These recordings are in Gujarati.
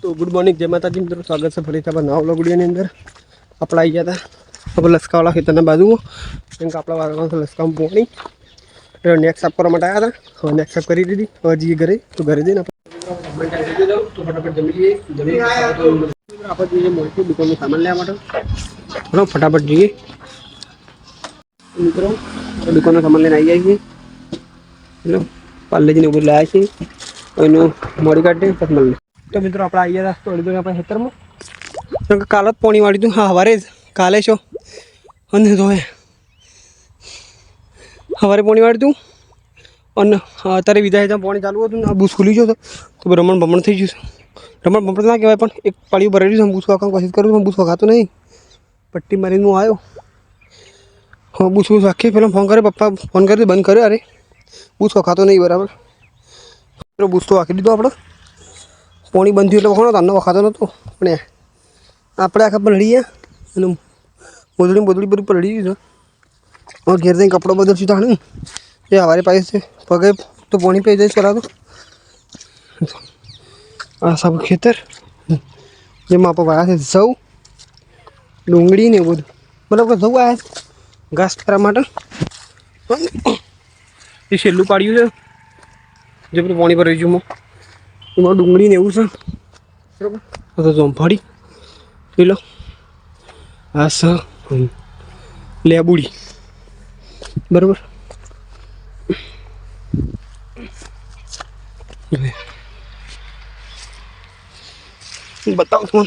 तो गुड मॉर्निंग जय माता जी मित्रों, स्वागत है फरी नवा व्लॉग वीडियो अंदर। अपना आई गया था अब लसका वाला खेतर बाजू में अपना वाला लसका में पोणी नेक साफ करवा आया था और नेक साफ कर दीदी और जी घरे तो घरे जैसे तो फटाफट जमी लिए आप मोटी दुकान में सामान लिया चलो फटाफट जाइए मित्रों दुकान में सामान लेने आई जाइए। चलो पार्ले जी ने ऊपर लाया छे मोड़ी काटे तक मिल तो मित्रों आप आई गया थोड़ी देर खेतर में काल पोणी वाड़ी तू हाँ हवारे काले छो तो हवारे पोणी वाड़ी तू और अत्यारे विदाय पोणी चालू होતું बूस खुली गयो तो रमण बमण थी गયું रमण बमण ना कहवाय पण एक पाळिયું भरेલું છે બૂસ ખાવાની કોશિશ કરું પણ બૂસ ખાતો નહીં પટ્ટી મારીને હું આવ્યો हाँ बूस बूस आखी पहले फोन करे पप्पा फोन कर बंद करे अरे बूस खातो नहीं बराबर तो बूस तो आखी दीधो આપણે પોણી બંધ થયું એટલે વખાણો તમને વખાતો નહોતો પણ આપણે આખા પલળી ગયા અને બોદડી બોદડી બધી પલળી ગઈ છે और ઘેર જઈને કપડો બદલશું તાણે એ हमारे पास पगे तो पोणी पे जैसे करा दो आ सब खेतर જેમાં આપણે વાયા છે જવ ડુંગળી ને બધું મતલબ કે જવ આયા ઘાસ કરવા માટે એ છેલ્લું પાડ્યું છે જે બધું પાણી ભરાઈ ગયું એમાં ડુંગળી ને એવું છે બરાબર તો જોંફાડી જોઈ લો આ સ લેબુડી બરાબર बताओ तुम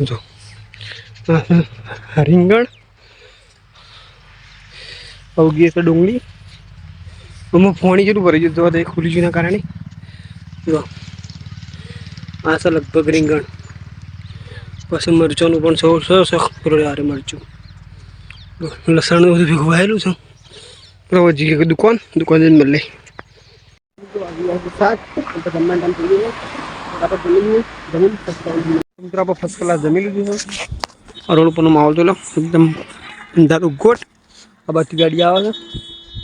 जो રીંગણ અવગી છે ડુંગળી એમાં પાણી જેટલું ભરી ગયું જોવા ખુલી ગયું કારણે જો આ છે લગભગ રીંગણ પછી મરચાંનું પણ સૌ આરે મરચું લસણ બધું ભેગું વાયેલું છે બરાબર જી દુકાન જઈને મળે फर्स्ट क्लास जमी लीधी है रोड पर माहौल चलो एकदम अंधारू गोट अब अच्छी गाड़ी आवे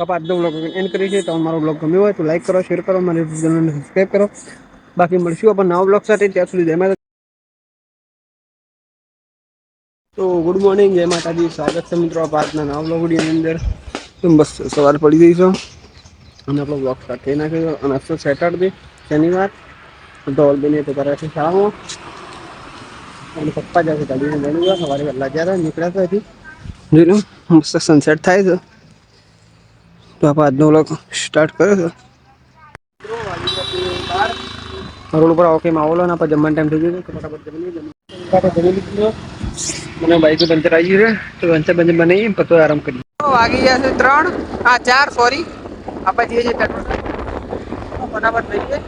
आप आज ब्लॉग एंड करिए तो हमारा ब्लॉग गम्यो हो तो लाइक करो शेयर करो मेरे चैनल ने सब्सक्राइब करो बाकी મળશું अपन नवा ब्लॉग साथ ત્યાં સુધી જય માતા तो गुड मॉर्निंग जय माता जी स्वागत है मित्रों आप આજના નવા ब्लॉग वीडियो ની અંદર बस सवार पड़ी गई छो અને આપણો બ્લોગ સ્ટાર્ટ થઈ નાખ્યો અને આજ તો સેટરડે શનિવાર ધોલ બને તો કરે છે શાળામાં અને પપ્પા જાય છે ગાડીને ગણવા સવારે વહેલા ગયા હતા નીકળ્યા હતા હજી જોઈ લો મસ્ત સનસેટ થાય છે તો આપણે આજનો બ્લોગ સ્ટાર્ટ કર્યો છે રોડ ઉપર આવો કે માહોલ અને આપણે જમવાનો ટાઈમ થઈ ગયો તો ફટાફટ જમી લીધું મને બાઈક પંચર આવી ગયું છે તો પંચર બનાવી પછી આરામ કરીએ વાગી ગયા છે 3 આ 4 સોરી આપણે જઈએ છીએ પેટ્રોલ ફટાફટ લઈએ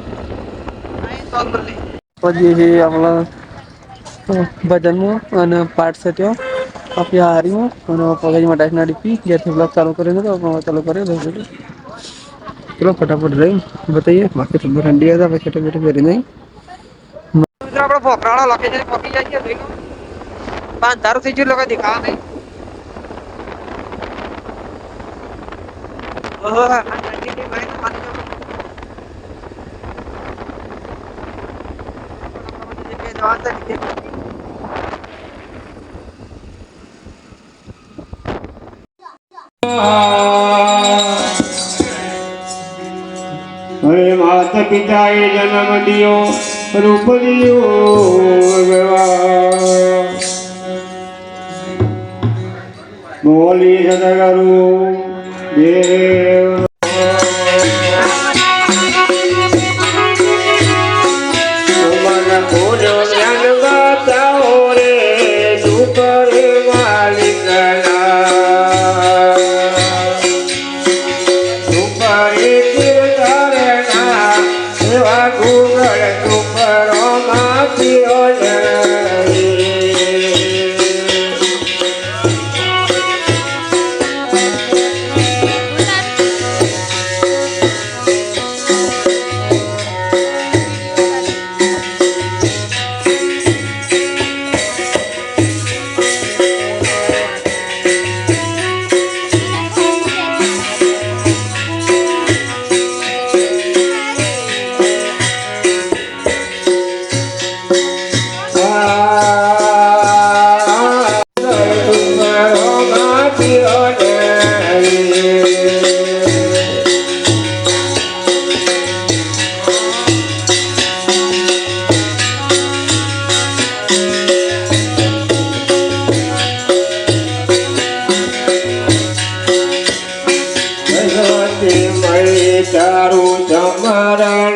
પછી જે આપણા ભજનમાં અને પાઠ છે ત્યાં આપણી હારીમાં અને પગજમાં ટાઈસના ડીપી જ્યાંથી બ્લોગ ચાલુ કર્યો હતો ચાલુ કર્યો ચલો ફટાફટ રહી બતાવીએ બાકી તો ઠંડી હતા પછી છોટે મોટે કરી નહીં મિત્રો આપણે ફોકરાળા લોકેશન પહોંચી જાય છે જોઈ લો 5,000 થઈ ગયું લોકો દેખાવા નહીં ઓહો આ ઠંડી મારી हरे माता पिताए जन्म दियो रूप दियो बोली सदगुरु देव ચારું ચમરા